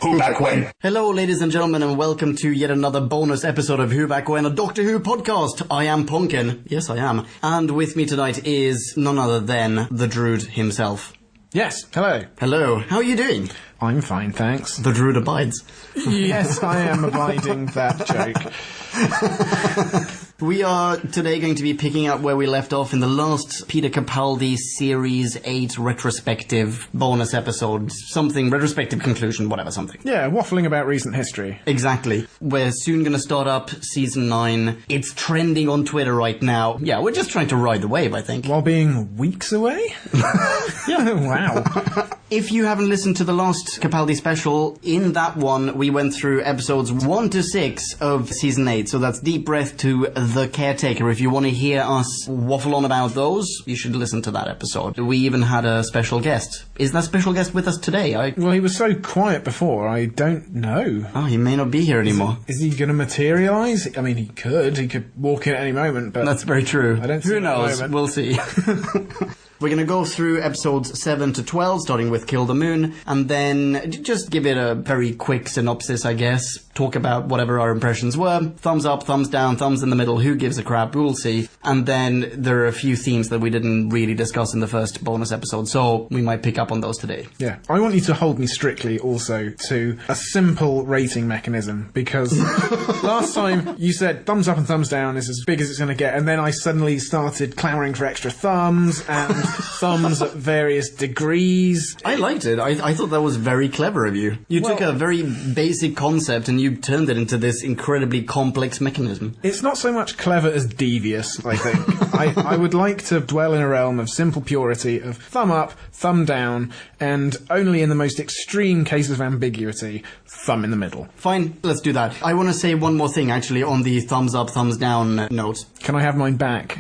Who Back When? Hello, ladies and gentlemen, and welcome to yet another bonus episode of Who Back When, a Doctor Who podcast. I am Pumpkin. Yes, I am. And with me tonight is none other than the Druid himself. Yes, hello. Hello. How are you doing? I'm fine, thanks. The Druid abides. Yes, I am abiding that joke. We are today going to be picking up where we left off in the last Peter Capaldi Series 8 retrospective bonus episode. Something, retrospective conclusion, whatever, something. Yeah, waffling about recent history. Exactly. We're soon going to start up Season 9. It's trending on Twitter right now. Yeah, we're just trying to ride the wave, I think. While being weeks away? Yeah. Wow. If you haven't listened to the last Capaldi special, in that one we went through episodes 1 to 6 of Season 8, so that's Deep Breath to The Caretaker. If you want to hear us waffle on about those, you should listen to that episode. We even had a special guest. Is that special guest with us today? Well, he was so quiet before, I don't know. Oh, he may not be here anymore. Is he going to materialise? I mean, he could walk in at any moment, but... That's very true. I don't see Who knows? We'll see. We're going to go through episodes 7 to 12, starting with Kill the Moon, and then just give it a very quick synopsis, I guess. Talk about whatever our impressions were. Thumbs up, thumbs down, thumbs in the middle, who gives a crap, we'll see. And then there are a few themes that we didn't really discuss in the first bonus episode, so we might pick up on those today. Yeah. I want you to hold me strictly also to a simple rating mechanism, because last time you said thumbs up and thumbs down is as big as it's going to get, and then I suddenly started clamouring for extra thumbs and thumbs at various degrees. I liked it. I thought that was very clever of you. You took a very basic concept and you turned it into this incredibly complex mechanism. It's not so much clever as devious, I think. I would like to dwell in a realm of simple purity, of thumb up, thumb down, and only in the most extreme cases of ambiguity, thumb in the middle. Fine, let's do that. I want to say one more thing, actually, on the thumbs up, thumbs down note. Can I have mine back?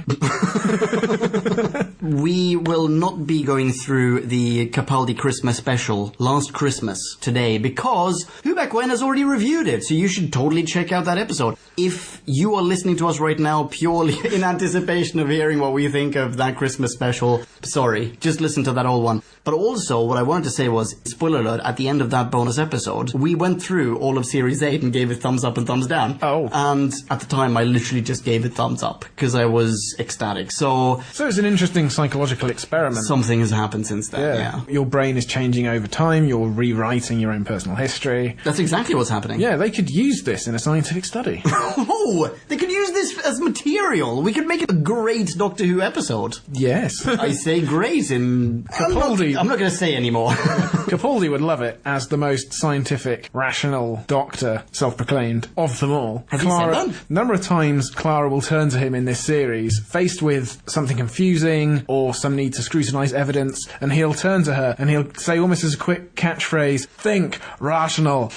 We will not be going through the Capaldi Christmas special, Last Christmas, today, because Who Back When has already reviewed it, so you should totally check out that episode. If you are listening to us right now purely in anticipation of hearing what we think of that Christmas special, sorry, just listen to that old one. But also, what I wanted to say was, spoiler alert, at the end of that bonus episode, we went through all of Series 8 and gave it thumbs up and thumbs down. Oh. And at the time, I literally just gave it thumbs up, because I was ecstatic. So it's an interesting psychological experiment. Something has happened since then, yeah. Your brain is changing over time, you're rewriting your own personal history. That's exactly what's happening. Yeah, they could use this in a scientific study. Oh, they could use this as material. We could make it a great Doctor Who episode. Yes. I say great in... Capaldi. I'm not going to say anymore. Capaldi would love it as the most scientific, rational doctor, self-proclaimed, of them all. Has he said that? A number of times Clara will turn to him in this series, faced with something confusing or some need to scrutinise evidence, and he'll turn to her and he'll say almost as a quick catchphrase, think, rational.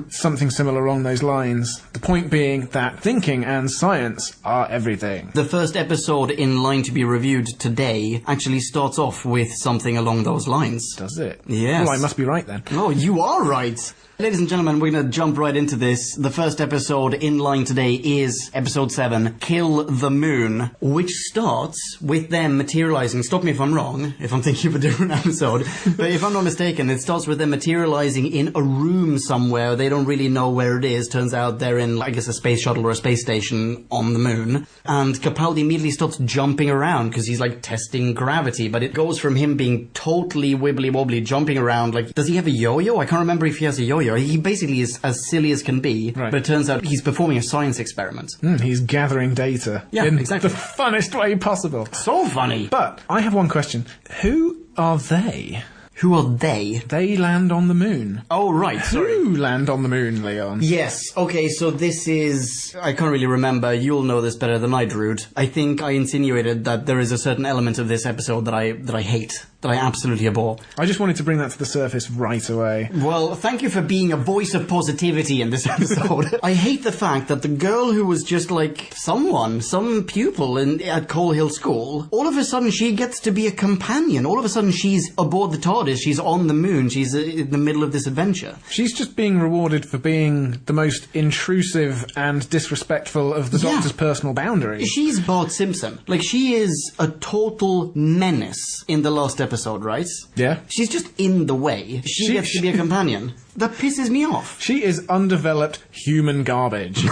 Something similar along those lines. The point being that thinking and science are everything. The first episode in line to be reviewed today actually starts off with something along those lines. Does it? Yes. Well, I must be right then. Oh, you are right. Ladies and gentlemen, we're going to jump right into this. The first episode in line today is episode 7, Kill the Moon, which starts with them materializing. Stop me if I'm wrong, if I'm thinking of a different episode. But if I'm not mistaken, it starts with them materializing in a room somewhere. They don't really know where it is. Turns out they're in, I guess, a space shuttle or a space station on the moon. And Capaldi immediately starts jumping around because he's like testing gravity. But it goes from him being totally wibbly-wobbly, jumping around. Like, does he have a yo-yo? I can't remember if he has a yo-yo. He basically is as silly as can be, right. But it turns out he's performing a science experiment. He's gathering data in the funnest way possible. So funny. But I have one question. Who are they? Who are they? They land on the moon. Oh, right, sorry. Who land on the moon, Leon? Yes, okay, so this is... I can't really remember. You'll know this better than I, Druid. I think I insinuated that there is a certain element of this episode that I hate. That I absolutely abhor. I just wanted to bring that to the surface right away. Well, thank you for being a voice of positivity in this episode. I hate the fact that the girl who was just like some pupil at Coal Hill School, all of a sudden she gets to be a companion. All of a sudden she's aboard the TARDIS, she's on the moon, she's in the middle of this adventure. She's just being rewarded for being the most intrusive and disrespectful of the Doctor's personal boundaries. She's Bart Simpson. Like, she is a total menace in the last episode. episode, right? Yeah. She's just in the way. She gets to be a companion. That pisses me off. She is undeveloped human garbage in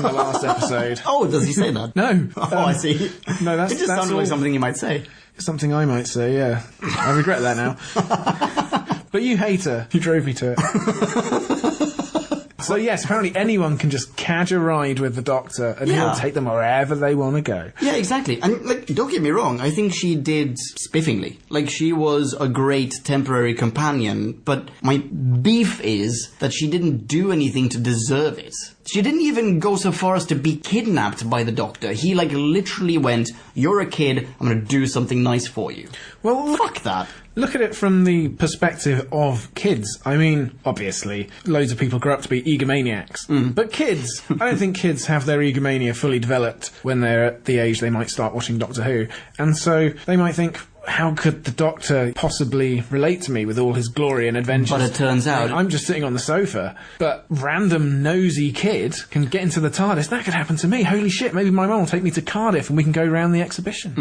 the last episode. Oh, does he say that? No. I see. No, it just sounded like something you might say. Something I might say, yeah. I regret that now. But you hate her. You drove me to it. So yes, apparently anyone can just catch a ride with the Doctor and he'll take them wherever they want to go. Yeah, exactly. And, like, don't get me wrong, I think she did spiffingly. Like, she was a great temporary companion, but my beef is that she didn't do anything to deserve it. She didn't even go so far as to be kidnapped by the Doctor. He, like, literally went, "You're a kid, I'm gonna do something nice for you." Well, fuck that. Look at it from the perspective of kids. I mean, obviously, loads of people grow up to be egomaniacs. But kids, I don't think kids have their egomania fully developed when they're at the age they might start watching Doctor Who. And so they might think, how could the Doctor possibly relate to me with all his glory and adventures? But it turns out... I'm just sitting on the sofa. But random nosy kid can get into the TARDIS. That could happen to me. Holy shit, maybe my mum will take me to Cardiff and we can go round the exhibition.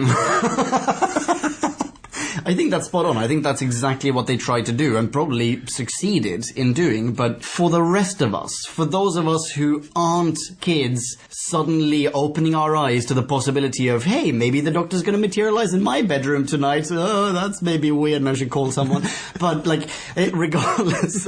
I think that's spot on. I think that's exactly what they tried to do and probably succeeded in doing. But for the rest of us, for those of us who aren't kids, suddenly opening our eyes to the possibility of, hey, maybe the Doctor's going to materialize in my bedroom tonight. Oh, that's maybe weird and I should call someone. But, like, regardless,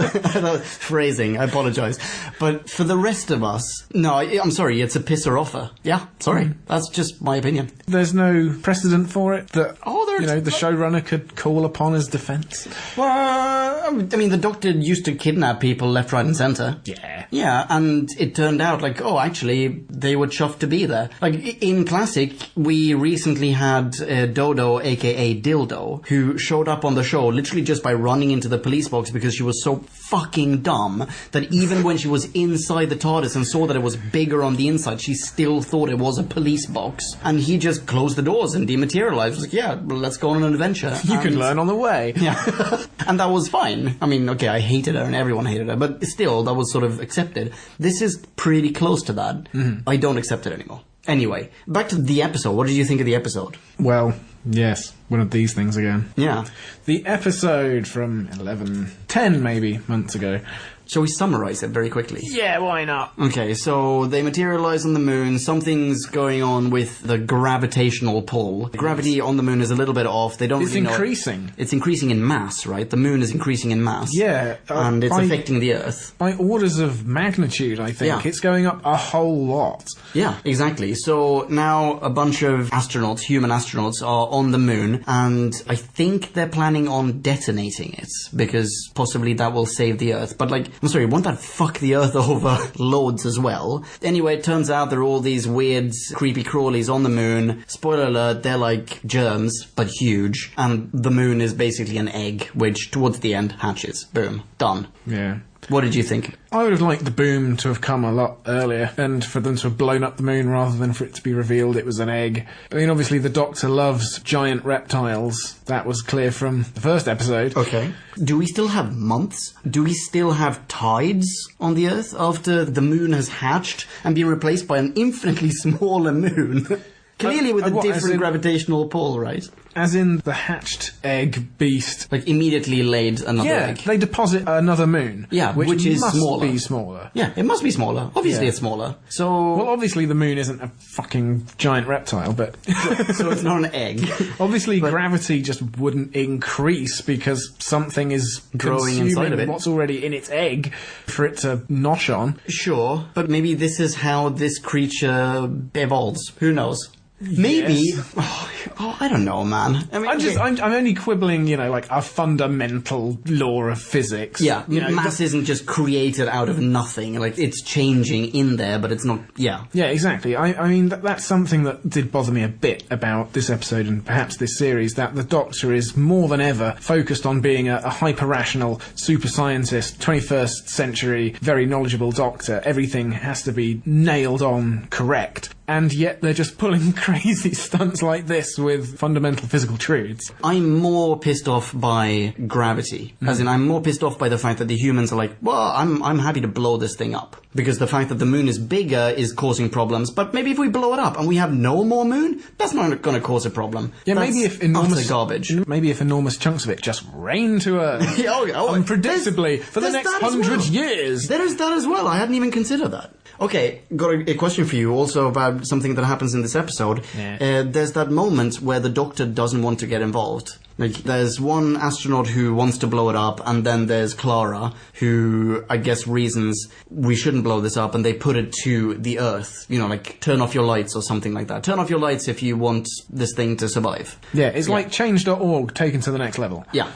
phrasing, I apologize. But for the rest of us, no, I'm sorry, it's a pisser offer. Yeah, sorry. That's just my opinion. There's no precedent for it that, the showrunner could call upon his defence? Well, I mean, the Doctor used to kidnap people left, right and centre. Yeah. Yeah, and it turned out, like, oh, actually, they were chuffed to be there. Like, in Classic, we recently had Dodo, a.k.a. Dildo, who showed up on the show literally just by running into the police box because she was so fucking dumb that even when she was inside the TARDIS and saw that it was bigger on the inside, she still thought it was a police box. And he just closed the doors and dematerialized. He was like, yeah, well, let's go on an adventure. You can learn on the way. Yeah. And that was fine. I mean, okay, I hated her and everyone hated her, but still, that was sort of accepted. This is pretty close to that. I don't accept it anymore. Anyway, back to the episode. What did you think of the episode? Well, yes, one of these things again. Yeah. The episode from 10 maybe months ago. Shall we summarize it very quickly? Yeah, why not? Okay, so they materialize on the moon. Something's going on with the gravitational pull. Gravity on the moon is a little bit off. They don't It's really know increasing. It's increasing in mass, right? The moon is increasing in mass. Yeah. And it's affecting the Earth. By orders of magnitude, I think. Yeah. It's going up a whole lot. Yeah, exactly. So now a bunch of astronauts, human astronauts, are on the moon, and I think they're planning on detonating it, because possibly that will save the Earth. But, like, I'm sorry, won't that fuck the Earth over loads as well? Anyway, it turns out there are all these weird, creepy crawlies on the moon. Spoiler alert, they're like germs, but huge. And the moon is basically an egg, which towards the end hatches. Boom. Done. Yeah. What did you think? I would have liked the boom to have come a lot earlier, and for them to have blown up the moon rather than for it to be revealed it was an egg. I mean, obviously the Doctor loves giant reptiles. That was clear from the first episode. Okay. Do we still have months? Do we still have tides on the Earth after the moon has hatched and been replaced by an infinitely smaller moon? Clearly with a different gravitational pull, right? As in the hatched egg beast. Like, immediately laid another egg. They deposit another moon. Yeah, which is must smaller. be smaller. Yeah, it must be smaller. Obviously it's smaller. So... Well, obviously the moon isn't a fucking giant reptile, but... so it's not an egg. Obviously gravity just wouldn't increase because something is growing inside of it. What's already in its egg for it to notch on. Sure, but maybe this is how this creature evolves. Who knows? Maybe. Yes. Oh, I don't know, man. I mean, I'm only quibbling, like a fundamental law of physics. Yeah, mass isn't just created out of nothing. Like, it's changing in there, but it's not. Yeah. Yeah, exactly. I mean, that's something that did bother me a bit about this episode and perhaps this series, that the Doctor is more than ever focused on being a hyper-rational super scientist, 21st century, very knowledgeable Doctor. Everything has to be nailed on correct. and yet they're just pulling crazy stunts like this with fundamental physical truths. I'm more pissed off by gravity. As in, I'm more pissed off by the fact that the humans are like, well, I'm happy to blow this thing up. Because the fact that the moon is bigger is causing problems, but maybe if we blow it up and we have no more moon, that's not going to cause a problem. Yeah, that's maybe if enormous garbage. Maybe if enormous chunks of it just rain to Earth unpredictably for the next 100 years. There is that as well. I hadn't even considered that. Okay, got a question for you also about something that happens in this episode. Yeah. There's that moment where the Doctor doesn't want to get involved. Like, there's one astronaut who wants to blow it up, and then there's Clara, who, I guess, reasons we shouldn't blow this up, and they put it to the Earth. You know, like, turn off your lights or something like that. Turn off your lights if you want this thing to survive. Yeah, it's like change.org taken to the next level. Yeah.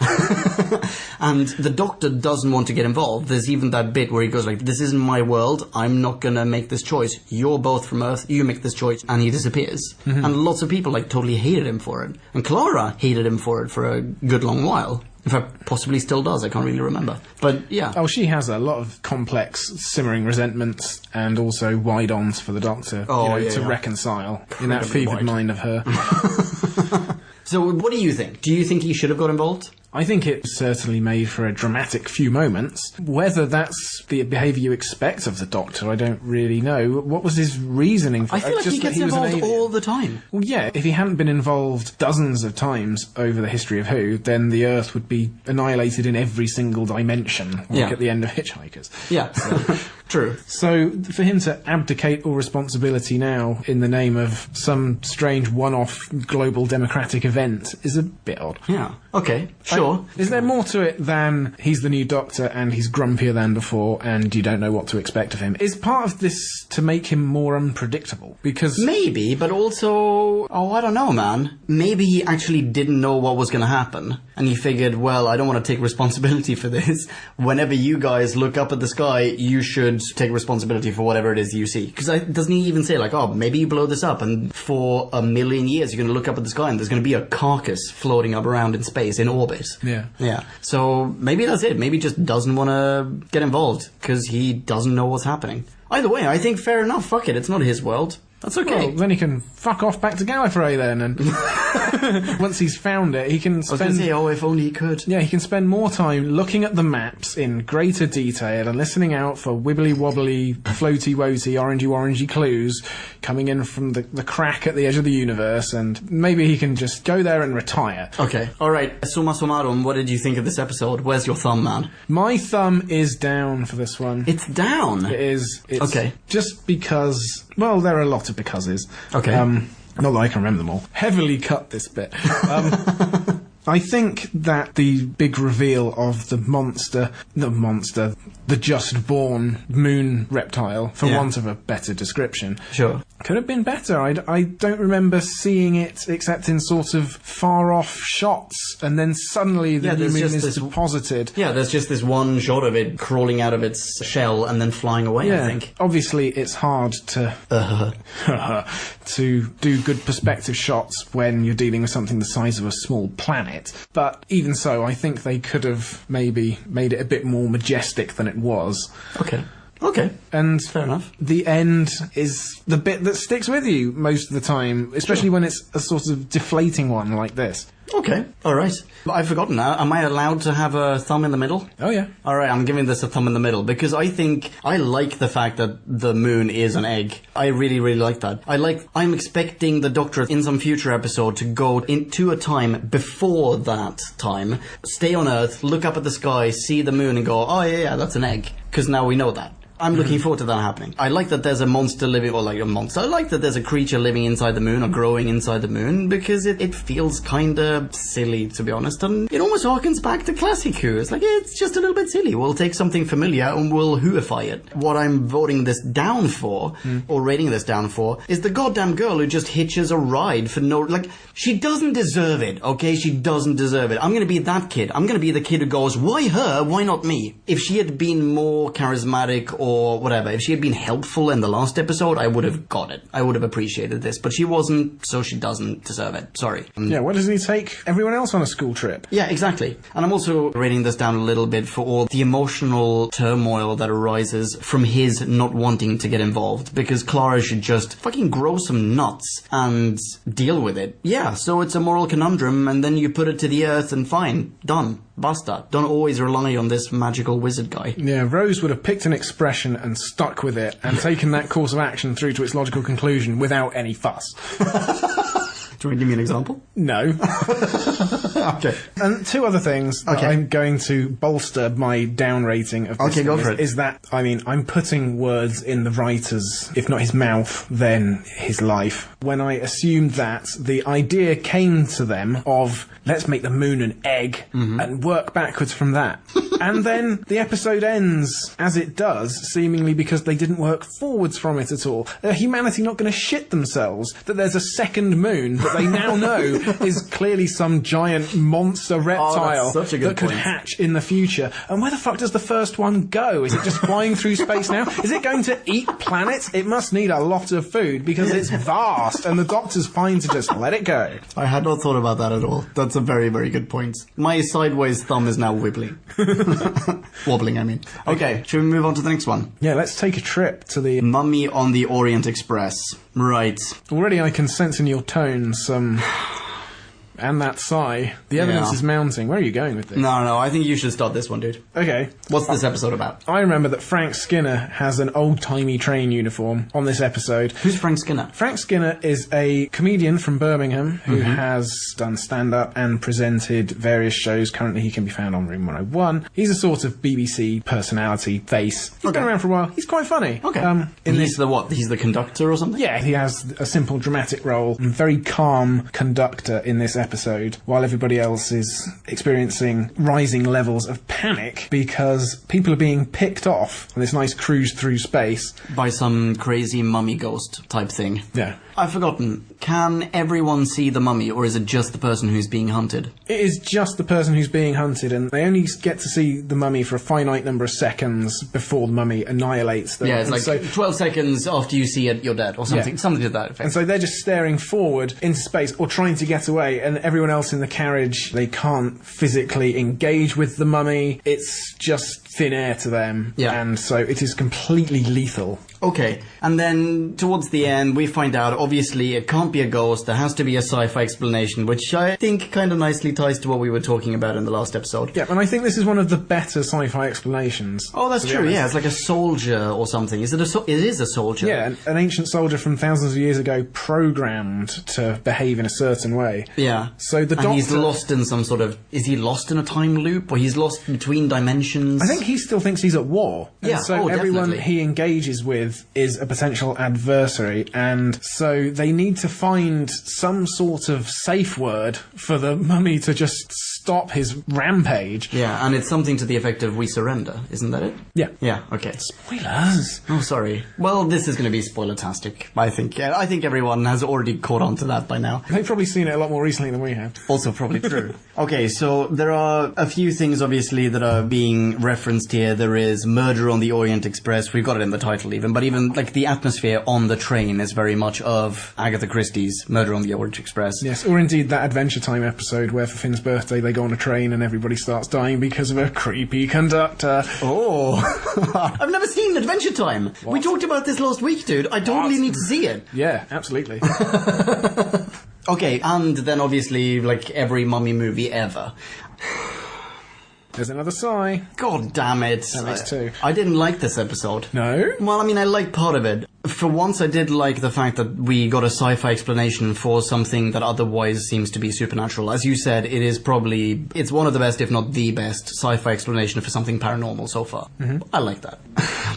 And the Doctor doesn't want to get involved. There's even that bit where he goes like, this isn't my world, I'm not gonna make this choice. You're both from Earth, you make this choice, and he disappears. And lots of people, like, totally hated him for it. And Clara hated him for it for a good long while. In fact, possibly still does, I can't really remember. But, yeah. Oh, she has a lot of complex, simmering resentments and also wide-ons for the Doctor to reconcile in that fevered mind of her. So, what do you think? Do you think he should have got involved? I think it certainly made for a dramatic few moments. Whether that's the behaviour you expect of the Doctor, I don't really know. What was his reasoning for I feel like just he gets that he was an involved alien? all the time. Well, yeah, if he hadn't been involved dozens of times over the history of Who, then the Earth would be annihilated in every single dimension, like at the end of Hitchhikers. Yeah, true. So, for him to abdicate all responsibility now in the name of some strange one-off global democratic event is a bit odd. Yeah, okay, sure. Is there more to it than he's the new Doctor and he's grumpier than before and you don't know what to expect of him? Is part of this to make him more unpredictable? Because maybe, but also, I don't know, man. Maybe he actually didn't know what was going to happen, and he figured, well, I don't want to take responsibility for this. Whenever you guys look up at the sky, you should take responsibility for whatever it is you see. Because doesn't he even say, like, oh, maybe you blow this up, and for 1,000,000 years you're going to look up at the sky and there's going to be a carcass floating up around in space, in orbit. Yeah. Yeah. So maybe that's it. Maybe he just doesn't want to get involved because he doesn't know what's happening. Either way, I think fair enough. Fuck it. It's not his world. That's okay. Well, then he can fuck off back to Gallifrey then, and once he's found it, he can spend... I was going to say, oh, if only he could. Yeah, he can spend more time looking at the maps in greater detail and listening out for wibbly-wobbly, floaty-woaty, orangey-orangey clues coming in from the crack at the edge of the universe, and maybe he can just go there and retire. Okay. All right. Summa summarum, what did you think of this episode? Where's your thumb, man? My thumb is down for this one. It's down? It is. It's okay. Just because... Well, there are a lot of becauses. Okay. Not that I can remember them all. Heavily cut this bit. I think that the big reveal of the just born moon reptile, for want of a better description, could have been better. I don't remember seeing it except in sort of far off shots, and then suddenly the new moon is deposited. Yeah, there's just this one shot of it crawling out of its shell and then flying away, I think. Obviously it's hard to to do good perspective shots when you're dealing with something the size of a small planet, but even so, I think they could have maybe made it a bit more majestic than it was. Okay. And fair enough. The end is the bit that sticks with you most of the time, especially when it's a sort of deflating one like this. Okay, alright. I've forgotten now. Am I allowed to have a thumb in the middle? Oh, yeah. Alright, I'm giving this a thumb in the middle because I like the fact that the moon is an egg. I really, really like that. I'm expecting the Doctor in some future episode to go into a time before that time, stay on Earth, look up at the sky, see the moon and go, oh yeah, that's an egg. Because now we know that. I'm looking forward to that happening. I like that there's a monster living, or like a monster. I like that there's a creature living inside the moon or growing inside the moon because it feels kinda silly, to be honest. And it almost harkens back to classic Who. It's like, it's just a little bit silly. We'll take something familiar and we'll Whoify it. What I'm voting this down for, or rating this down for, is the goddamn girl who just hitches a ride for no... Like, she doesn't deserve it, okay? She doesn't deserve it. I'm gonna be that kid. I'm gonna be the kid who goes, why her? Why not me? If she had been more charismatic or whatever. If she had been helpful in the last episode, I would have got it. I would have appreciated this. But she wasn't, so she doesn't deserve it. Sorry. Yeah, why doesn't he take everyone else on a school trip? Yeah, exactly. And I'm also rating this down a little bit for all the emotional turmoil that arises from his not wanting to get involved, because Clara should just fucking grow some nuts and deal with it. Yeah, so it's a moral conundrum, and then you put it to the earth and fine, done. Basta. Don't always rely on this magical wizard guy. Yeah, Rose would have picked an expression and stuck with it and taken that course of action through to its logical conclusion without any fuss. Do you want to give me an example? No. Okay. And two other things that I'm going to bolster my down rating of this go for it. is that, I mean, I'm putting words in the writer's, if not his mouth, then his life. When I assumed that, the idea came to them of, let's make the moon an egg and work backwards from that. And then the episode ends as it does, seemingly because they didn't work forwards from it at all. Humanity not going to shit themselves that there's a second moon that they now know is clearly some giant monster reptile that could hatch in the future. And where the fuck does the first one go? Is it just flying through space now? Is it going to eat planets? It must need a lot of food because it's vast and the Doctor's fine to just let it go. I had not thought about that at all. That's a very, very good point. My sideways thumb is now wibbling. Wobbling, I mean. Okay, should we move on to the next one? Yeah, let's take a trip to the Mummy on the Orient Express. Right. Already I can sense in your tone some... And that sigh. The evidence is mounting. Where are you going with this? No, I think you should start this one, dude. Okay. What's this episode about? I remember that Frank Skinner has an old-timey train uniform on this episode. Who's Frank Skinner? Frank Skinner is a comedian from Birmingham who has done stand-up and presented various shows. Currently he can be found on Room 101. He's a sort of BBC personality face. He's been around for a while. He's quite funny. Okay. He's the what? He's the conductor or something? Yeah, he has a simple dramatic role and very calm conductor in this episode, while everybody else is experiencing rising levels of panic because people are being picked off on this nice cruise through space. By some crazy mummy ghost type thing. Yeah. I've forgotten. Can everyone see the mummy, or is it just the person who's being hunted? It is just the person who's being hunted, and they only get to see the mummy for a finite number of seconds before the mummy annihilates them. Yeah, it's like 12 seconds after you see it, you're dead, or something. Yeah. Something to that effect. And so they're just staring forward into space, or trying to get away, and everyone else in the carriage, they can't physically engage with the mummy. It's just thin air to them. Yeah. And so it is completely lethal. Okay, and then towards the end we find out obviously it can't be a ghost, there has to be a sci-fi explanation, which I think kind of nicely ties to what we were talking about in the last episode. Yeah, and I think this is one of the better sci-fi explanations. Oh, that's true, yeah, it's like a soldier or something. Is it it is a soldier. Yeah, an ancient soldier from thousands of years ago programmed to behave in a certain way. Yeah. So the Doctor... And he's lost in some sort of... Is he lost in a time loop, or he's lost between dimensions? I think he still thinks he's at war. Yeah, and so everyone definitely. He engages with is a potential adversary, and so they need to find some sort of safe word for the mummy to just stop his rampage. Yeah, and it's something to the effect of "we surrender," isn't that it? Yeah. Yeah, okay. Spoilers! Oh, sorry. Well, this is going to be spoiler-tastic, I think. Yeah, I think everyone has already caught on to that by now. They've probably seen it a lot more recently than we have. Also probably true. Okay, so there are a few things, obviously, that are being referenced here. There is Murder on the Orient Express. We've got it in the title even, but even, like, the atmosphere on the train is very much of Agatha Christie's Murder on the Orient Express. Yes, or indeed that Adventure Time episode where for Finn's birthday they go on a train and everybody starts dying because of a creepy conductor. Oh. I've never seen Adventure Time. What? We talked about this last week, dude. I totally need to see it. Yeah, absolutely. Okay, and then obviously, like every mummy movie ever. There's another sigh. God damn it. That makes two. I didn't like this episode. No? Well, I mean, I liked part of it. For once, I did like the fact that we got a sci-fi explanation for something that otherwise seems to be supernatural. As you said, it's one of the best, if not the best, sci-fi explanation for something paranormal so far. Mm-hmm. I like that.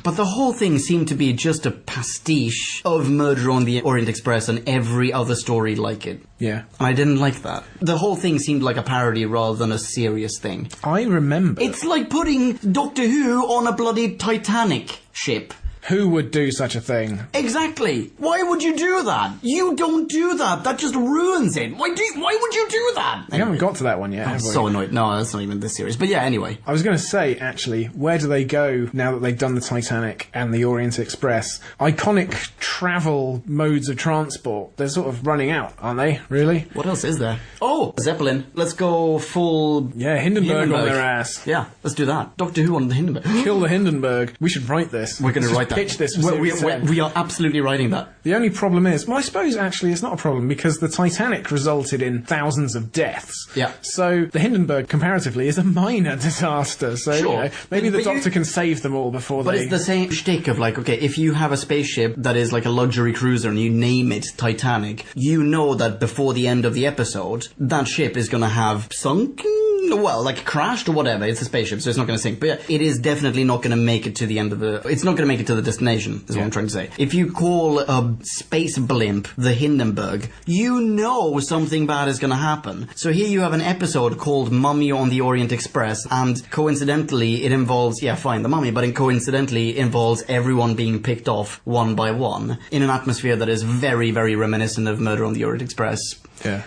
But the whole thing seemed to be just a pastiche of Murder on the Orient Express and every other story like it. Yeah. And I didn't like that. The whole thing seemed like a parody rather than a serious thing. I remember. It's like putting Doctor Who on a bloody Titanic ship. Who would do such a thing? Exactly. Why would you do that? You don't do that. That just ruins it. Why would you do that? We haven't got to that one yet, I'm have we? so annoyed. No, that's not even this series. But yeah, anyway. I was going to say, actually, where do they go now that they've done the Titanic and the Orient Express? Iconic travel modes of transport. They're sort of running out, aren't they? Really? What else is there? Oh, Zeppelin. Let's go full... Yeah, Hindenburg on their ass. Yeah, let's do that. Doctor Who on the Hindenburg. Kill the Hindenburg. We should write this. We're going to write that. Pitch this for we are absolutely writing that. The only problem is, well, I suppose actually it's not a problem because the Titanic resulted in thousands of deaths. Yeah. So the Hindenburg, comparatively, is a minor disaster. So sure. You know, maybe the Doctor can save them all before But it's the same shtick of like, okay, if you have a spaceship that is like a luxury cruiser and you name it Titanic, you know that before the end of the episode, that ship is going to have sunk. Well, like crashed or whatever. It's a spaceship, so it's not going to sink. But yeah, it is definitely not going to make it to the end of the... It's not going to make it to the destination, is what I'm trying to say. If you call a space blimp the Hindenburg, you know something bad is going to happen. So here you have an episode called Mummy on the Orient Express, and coincidentally it involves, yeah, fine, the mummy, but coincidentally involves everyone being picked off one by one in an atmosphere that is very, very reminiscent of Murder on the Orient Express. Yeah.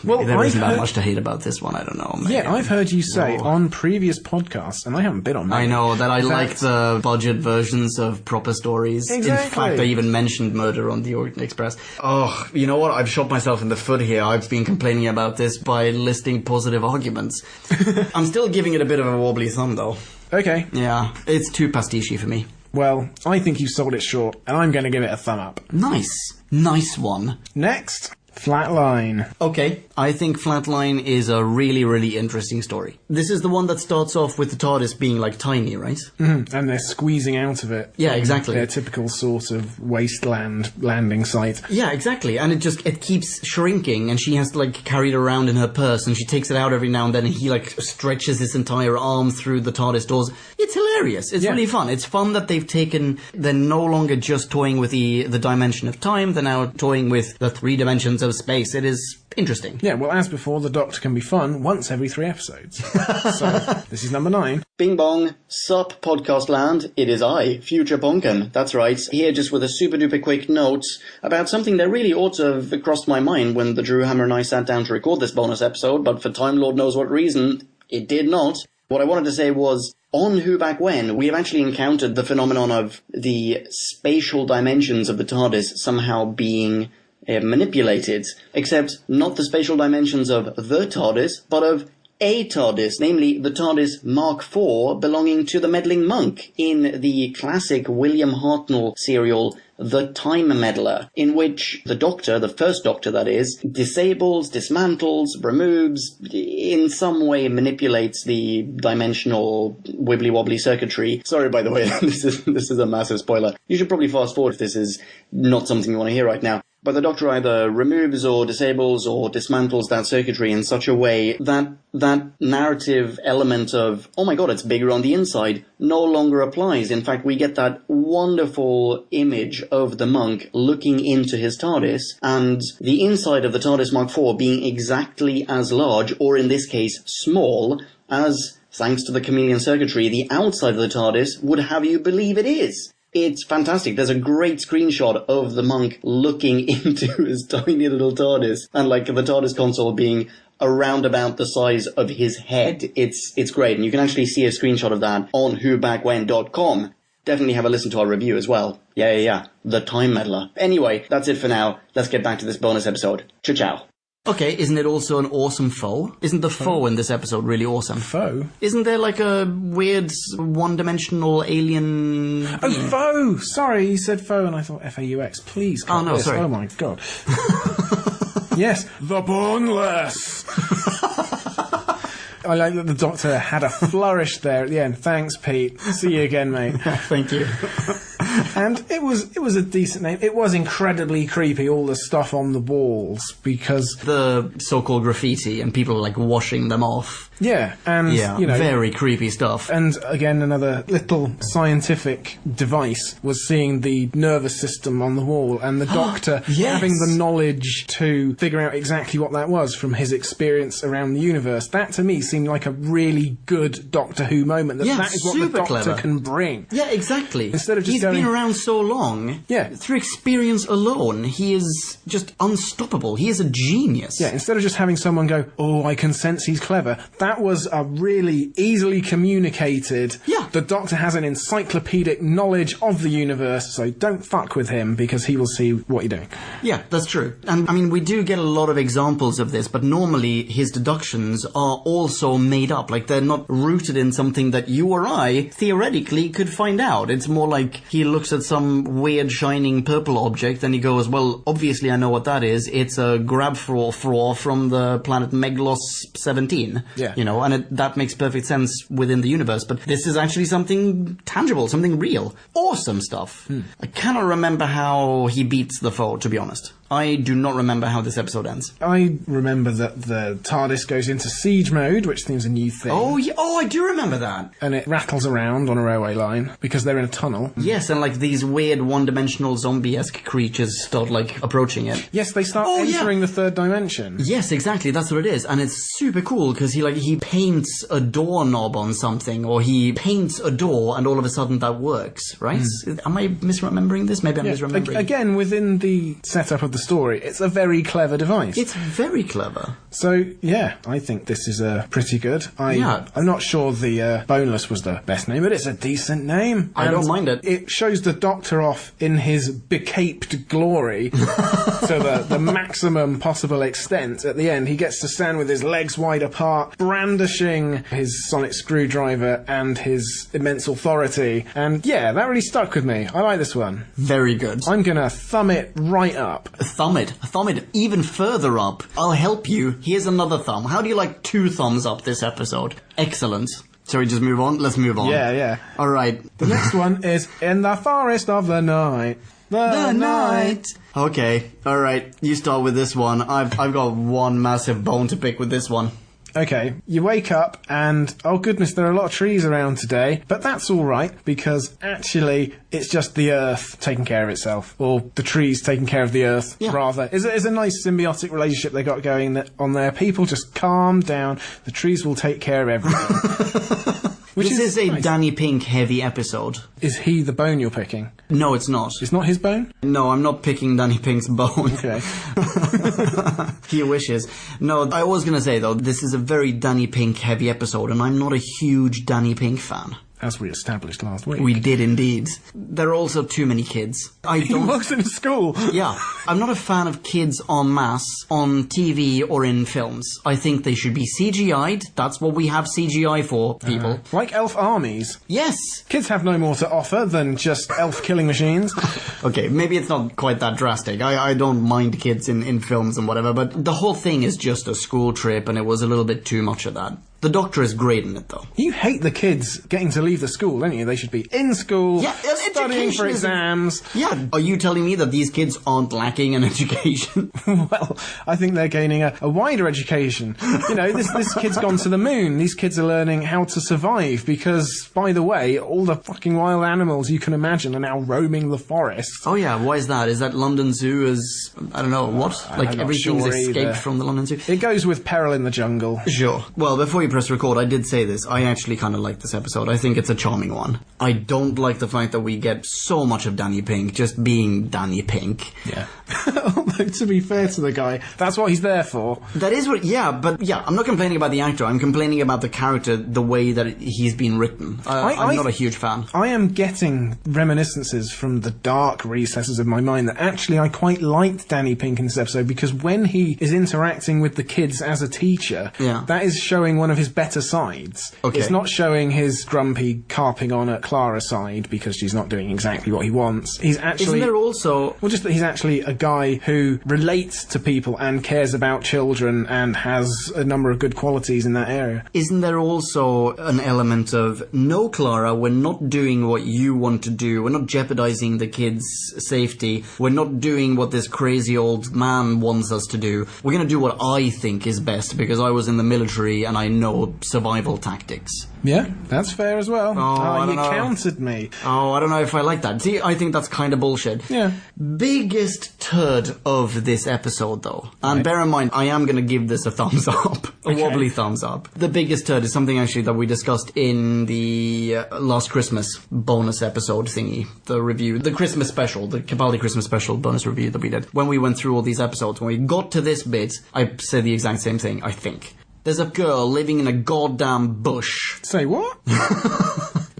Well, there isn't that much to hate about this one, I don't know. Maybe. Yeah, I've heard you say on previous podcasts, and I haven't been on many. I know, that I like the budget versions of proper stories. Exactly. In fact, I even mentioned Murder on the Orient Express. Oh, you know what? I've shot myself in the foot here. I've been complaining about this by listing positive arguments. I'm still giving it a bit of a wobbly thumb, though. Okay. Yeah, it's too pastiche for me. Well, I think you sold it short, and I'm going to give it a thumb up. Nice. Nice one. Next, Flatline. Okay, I think Flatline is a really, really interesting story. This is the one that starts off with the TARDIS being, like, tiny, right? Mm-hmm. And they're squeezing out of it. Yeah, exactly. Their typical sort of wasteland landing site. Yeah, exactly. And it keeps shrinking, and she has to, like, carry it around in her purse, and she takes it out every now and then, and he, like, stretches his entire arm through the TARDIS doors. It's hilarious. It's really fun. It's fun that they're no longer just toying with the dimension of time, they're now toying with the 3 dimensions of space. It is interesting. Yeah, well, as before, the Doctor can be fun once every 3 episodes. So, this is number 9. Bing bong, sup podcast land, it is I, Future Bonkin. That's right, here just with a super duper quick note about something that really ought to have crossed my mind when the Drew Hammer and I sat down to record this bonus episode, but for Time Lord knows what reason, it did not. What I wanted to say was, on Who Back When, we have actually encountered the phenomenon of the spatial dimensions of the TARDIS somehow being manipulated, except not the spatial dimensions of the TARDIS, but of a TARDIS, namely the TARDIS Mark IV belonging to the meddling monk in the classic William Hartnell serial The Time Meddler, in which the Doctor, the first Doctor that is, disables, dismantles, removes, in some way manipulates the dimensional wibbly-wobbly circuitry. Sorry, by the way, this is a massive spoiler. You should probably fast forward if this is not something you want to hear right now. But the Doctor either removes or disables or dismantles that circuitry in such a way that that narrative element of, oh my god, it's bigger on the inside, no longer applies. In fact, we get that wonderful image of the monk looking into his TARDIS, and the inside of the TARDIS Mark IV being exactly as large, or in this case, small, as, thanks to the chameleon circuitry, the outside of the TARDIS would have you believe it is. It's fantastic. There's a great screenshot of the monk looking into his tiny little TARDIS, and like the TARDIS console being around about the size of his head. It's great, and you can actually see a screenshot of that on whobackwhen.com. Definitely have a listen to our review as well. Yeah. The Time Meddler. Anyway, that's it for now. Let's get back to this bonus episode. Ciao. Okay, isn't it also an awesome foe? Isn't the foe in this episode really awesome? Foe? Isn't there like a weird one-dimensional alien... Oh, foe! Sorry, you said foe and I thought F-A-U-X. Please, oh, no, this. sorry. Oh my god. Yes, the Boneless! I like that the Doctor had a flourish there at the end. Thanks, Pete. See you again, mate. Thank you. And it was a decent name. It was incredibly creepy, all the stuff on the walls, because... The so-called graffiti and people like washing them off. Yeah, and, you know... very creepy stuff. And, again, another little scientific device was seeing the nervous system on the wall, and the Doctor having the knowledge to figure out exactly what that was from his experience around the universe. That, to me, seemed like a really good Doctor Who moment. That is what the Doctor can bring. Yeah, exactly. Instead of just going been around so long. Yeah. Through experience alone, he is just unstoppable. He is a genius. Yeah, instead of just having someone go, oh, I can sense he's clever, that was a really easily communicated, Yeah. the Doctor has an encyclopedic knowledge of the universe, so don't fuck with him because he will see what you're doing. Yeah, that's true. And I mean, we do get a lot of examples of this, but normally his deductions are also made up. Like, they're not rooted in something that you or I theoretically could find out. It's more like he looks at some weird shining purple object and he goes, well, obviously I know what that is. It's a grab for from the planet Meglos 17. Yeah. You know, and that makes perfect sense within the universe. But this is actually something tangible, something real. Awesome stuff. I cannot remember how he beats the foe, to be honest. I do not remember how this episode ends. I remember that the TARDIS goes into siege mode, which seems a new thing. Oh, yeah. Oh, I do remember that. And it rattles around on a railway line because they're in a tunnel. Yes, and like these weird one-dimensional zombie-esque creatures start like approaching it. Yes, they start entering the third dimension. Yes, exactly. That's what it is, and it's super cool because he paints a doorknob on something, or he paints a door, and all of a sudden that works. Right? Am I misremembering this? Maybe I'm misremembering. Again, within the setup of the story, it's a very clever device. It's very clever. So, yeah, I think this is pretty good. I'm not sure the Boneless was the best name, but it's a decent name. I don't mind it. It shows the Doctor off in his becaped glory to the maximum possible extent. At the end, he gets to stand with his legs wide apart, brandishing his sonic screwdriver and his immense authority. And, yeah, that really stuck with me. I like this one. Very good. I'm gonna thumb it right up. Thumb it even further up. I'll help you. Here's another thumb. How do you like 2 thumbs up this episode? Excellent. Shall we just move on? Let's move on. Yeah. All right. The next one is In the Forest of the Night. The night. Okay. All right. You start with this one. I've got one massive bone to pick with this one. Okay, you wake up and, oh goodness, there are a lot of trees around today, but that's alright, because actually it's just the Earth taking care of itself, or the trees taking care of the Earth, rather. It's a nice symbiotic relationship they got going on there. People just calm down, the trees will take care of everything. This is a nice. Danny Pink heavy episode. Is he the bone you're picking? No, it's not. It's not his bone? No, I'm not picking Danny Pink's bone. Okay. He wishes. No, I was going to say, though, this is a very Danny Pink heavy episode, and I'm not a huge Danny Pink fan. As we established last week. We did indeed. There are also too many kids. He works in a school. Yeah. I'm not a fan of kids en masse on TV or in films. I think they should be CGI'd. That's what we have CGI for, people. Like elf armies. Yes. Kids have no more to offer than just elf killing machines. Okay, maybe it's not quite that drastic. I don't mind kids in films and whatever, but the whole thing is just a school trip, and it was a little bit too much of that. The Doctor is great in it, though. You hate the kids getting to leave the school, don't you? They should be in school, studying for exams. Yeah. Are you telling me that these kids aren't lacking in education? Well, I think they're gaining a wider education. You know, this kid's gone to the moon. These kids are learning how to survive because, by the way, all the fucking wild animals you can imagine are now roaming the forest. Oh, yeah. Why is that? Is that London Zoo is... I don't know, what? Like, everything's escaped from the London Zoo? It goes with Peril in the Jungle. Sure. Well, before you press record, I did say this. I actually kind of like this episode. I think it's a charming one. I don't like the fact that we get so much of Danny Pink just being Danny Pink. Yeah. Although, to be fair to the guy, that's what he's there for. That is what... Yeah, but yeah, I'm not complaining about the actor. I'm complaining about the character, the way that he's been written. I'm not a huge fan. I am getting reminiscences from the dark recesses of my mind that actually I quite liked Danny Pink in this episode, because when he is interacting with the kids as a teacher, that is showing one of his better sides. Okay. It's not showing his grumpy carping on at Clara side because she's not doing exactly what he wants. He's actually... Isn't there also... Well, just that he's actually a guy who relates to people and cares about children and has a number of good qualities in that area. Isn't there also an element of, no, Clara, we're not doing what you want to do. We're not jeopardizing the kids' safety. We're not doing what this crazy old man wants us to do. We're going to do what I think is best because I was in the military and I know survival tactics. Yeah, that's fair as well. I you don't know. countered me. Oh, I don't know if I like that. See, I think that's kind of bullshit. Yeah. Biggest turd of this episode, though. And bear in mind, I am going to give this a thumbs up. A wobbly thumbs up. The biggest turd is something actually that we discussed in the last Christmas bonus episode thingy. The review. The Christmas special. The Capaldi Christmas special bonus review that we did. When we went through all these episodes, when we got to this bit, I said the exact same thing, I think. There's a girl living in a goddamn bush. Say what?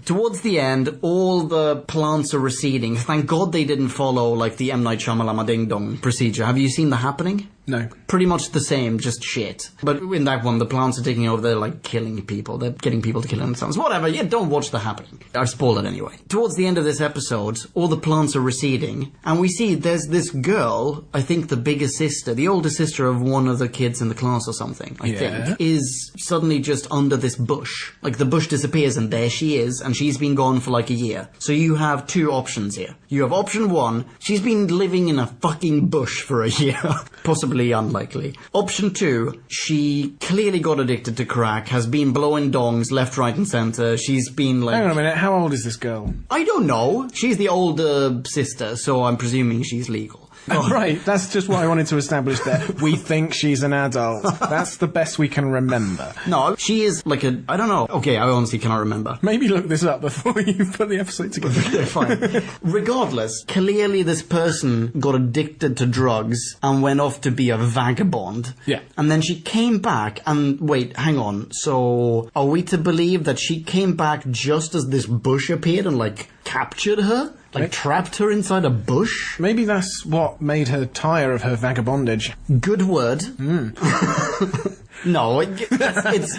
Towards the end, all the plants are receding. Thank God they didn't follow, like, the M. Night Shyamalan Ding Dong procedure. Have you seen The Happening? No. Pretty much the same, just shit. But in that one, the plants are taking over, they're, like, killing people. They're getting people to kill themselves. Whatever, yeah, don't watch The Happening. I've spoiled it anyway. Towards the end of this episode, all the plants are receding, and we see there's this girl, I think the biggest sister, the older sister of one of the kids in the class or something, I think, is suddenly just under this bush. Like, the bush disappears, and there she is, and she's been gone for like a year. So you have two options here. You have option one, she's been living in a fucking bush for a year. Possibly unlikely. Option two, she clearly got addicted to crack, has been blowing dongs left, right and centre. She's been like... Hang on a minute, how old is this girl? I don't know. She's the older sister, so I'm presuming she's legal. Oh, right, that's just what I wanted to establish there. We think she's an adult. That's the best we can remember. No, she is like a... I don't know. Okay, I honestly cannot remember. Maybe look this up before you put the episode together. Okay, fine. Regardless, clearly this person got addicted to drugs and went off to be a vagabond. Yeah. And then she came back and... Wait, hang on. So, are we to believe that she came back just as this bush appeared and, like, captured her? Like, trapped her inside a bush? Maybe that's what made her tire of her vagabondage. Good word. No, it's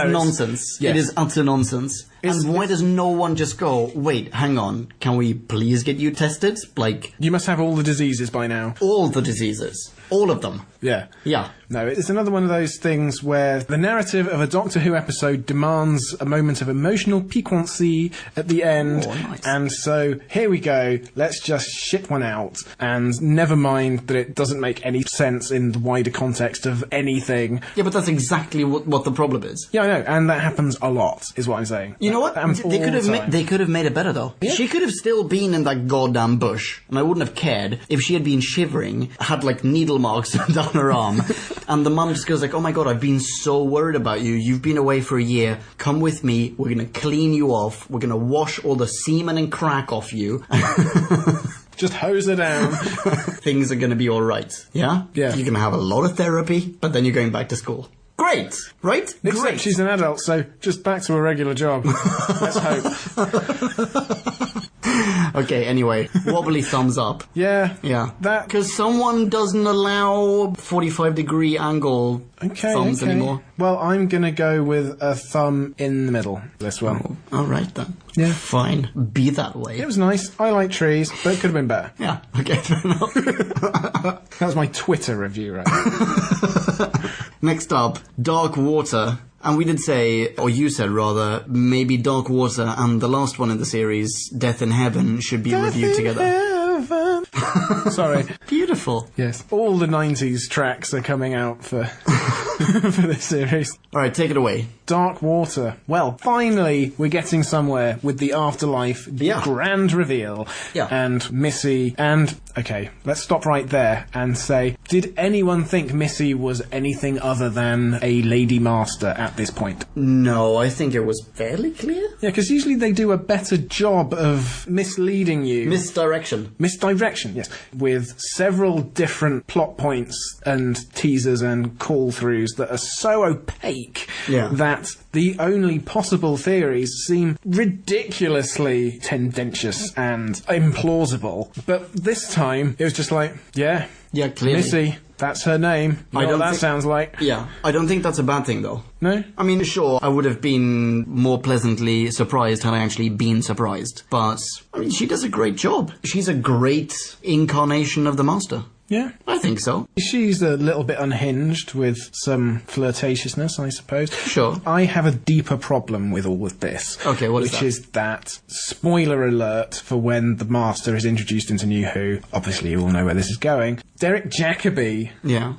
nonsense. Yes. It is utter nonsense. And why does no one just go, wait, hang on, can we please get you tested? Like... You must have all the diseases by now. All the diseases. All of them. Yeah. Yeah. No, it's another one of those things where the narrative of a Doctor Who episode demands a moment of emotional piquancy at the end. Oh, nice. And so, here we go, let's just shit one out. And never mind that it doesn't make any sense in the wider context of anything. Yeah, but that's exactly what the problem is. Yeah, I know, and that happens a lot, is what I'm saying. You know what? They could have made it better, though. Yeah. She could have still been in that goddamn bush, and I wouldn't have cared if she had been shivering, had, like, needle marks down her arm, and the mum just goes like, oh my god, I've been so worried about you. You've been away for a year. Come with me. We're going to clean you off. We're going to wash all the semen and crack off you. Just hose her down. Things are going to be all right. Yeah? Yeah. You're going to have a lot of therapy, but then you're going back to school. Great, right? Except Great. she's an adult, so just back to a regular job. Let's hope. Okay, anyway, wobbly thumbs up. Yeah. Yeah. That... Because someone doesn't allow 45-degree angle thumbs anymore. Well, I'm going to go with a thumb in the middle, this one. Oh, all right, then. Yeah. Fine. Be that way. It was nice. I like trees, but it could have been better. Yeah, okay, fair enough. That was my Twitter review, right? Next up, Dark Water. And we did say, or you said rather, maybe Dark Water and the last one in the series, Death in Heaven, should be reviewed together. Sorry. Beautiful. Yes. All the 90s tracks are coming out for for this series. Alright, take it away. Dark Water. Well, finally, we're getting somewhere with the afterlife grand reveal. Yeah. And Missy, and... Okay, let's stop right there and say, did anyone think Missy was anything other than a Lady Master at this point? No, I think it was fairly clear. Yeah, because usually they do a better job of misleading you. Misdirection, yes. With several different plot points and teasers and call-throughs that are so opaque that the only possible theories seem ridiculously tendentious and implausible. But this time, it was just like, yeah, clearly. Missy, that's her name. You know what that sounds like. Yeah, I don't think that's a bad thing, though. No? I mean, sure, I would have been more pleasantly surprised had I actually been surprised. But, I mean, she does a great job. She's a great incarnation of the Master. Yeah. I think so. She's a little bit unhinged with some flirtatiousness, I suppose. Sure. I have a deeper problem with all of this. Okay, what is that? Which is that, spoiler alert for when the Master is introduced into New Who, obviously you all know where this is going, Derek Jacobi,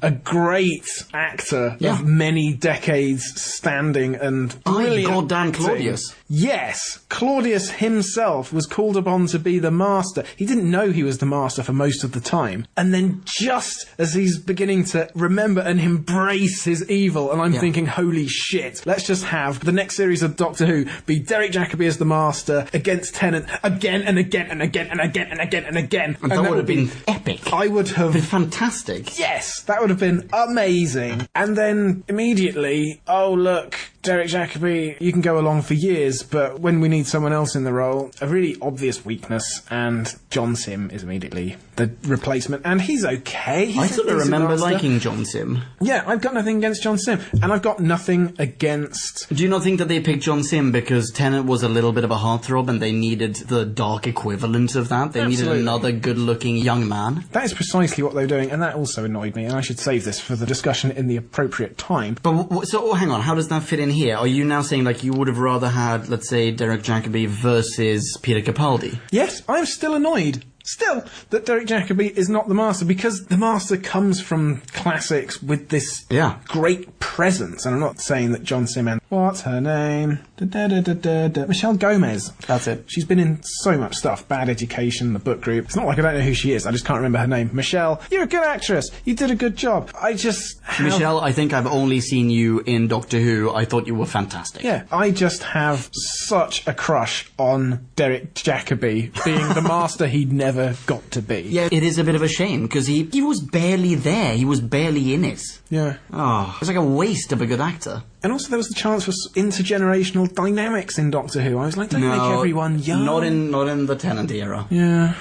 a great actor of many decades standing and brilliant. Goddamn Claudius. Yes, Claudius himself was called upon to be the master. He didn't know he was the master for most of the time. And then just as he's beginning to remember and embrace his evil, and I'm thinking, holy shit, let's just have the next series of Doctor Who be Derek Jacobi as the master against Tennant again and again and again and again and again and again. And that would have been epic. I would have... been fantastic. Yes, that would have been amazing. And then immediately, oh look, Derek Jacobi, you can go along for years, but when we need someone else in the role, a really obvious weakness, and John Sim is immediately the replacement, and he's okay. I sort of remember liking John Sim. Yeah, I've got nothing against John Sim, and I've got nothing against... Do you not think that they picked John Sim because Tennant was a little bit of a heartthrob and they needed the dark equivalent of that? They needed another good-looking young man? That is precisely what they were doing, and that also annoyed me, and I should save this for the discussion in the appropriate time. But, so, hang on, how does that fit in here? Are you now saying, like, you would have rather had, let's say, Derek Jacobi versus Peter Capaldi? Yes, I'm still annoyed. Still, that Derek Jacobi is not the master, because the master comes from classics with this great presence. And I'm not saying that John Sim and... What's her name? Michelle Gomez. That's it. She's been in so much stuff. Bad Education, The Book Group. It's not like I don't know who she is. I just can't remember her name. Michelle, you're a good actress. You did a good job. Michelle, I think I've only seen you in Doctor Who. I thought you were fantastic. Yeah, I just have such a crush on Derek Jacobi being the master he'd never got to be. Yeah, it is a bit of a shame, because he was barely there. He was barely in it. Yeah. Oh, it's like a waste of a good actor. And also there was the chance for intergenerational dynamics in Doctor Who. I was like, don't make everyone young. Not in the Tennant era. Yeah.